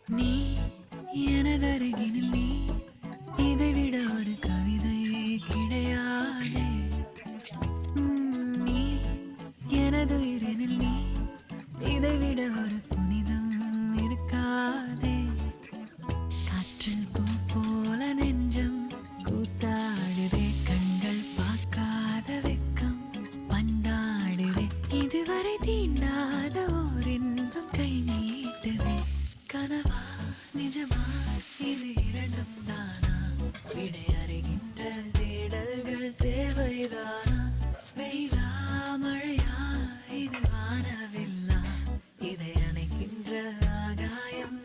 நீ எனதருகினில் நீ இதைவிட ஒரு கவிதையே கிடையாதே. நீ எனதுயிரினில் நீ இதைவிட ஒரு புனிதம் இருக்காதே. காற்றில் பூ போல நெஞ்சம் கூத்தாடுதே, கண்கள் பார்க்காத வெக்கம் பந்தாடுதே, இதுவரை தீண்டாத ஓர் இன்பம் கை நீட்டுதே. கனவா நிஜமா இது இரண்டும் தானா, விடை அறிகின்ற தேடல்கள் தேவைதானா? வெயிலா மழையா இது வானவில்லா, இதை அணைக்கின்ற ஆகாயம்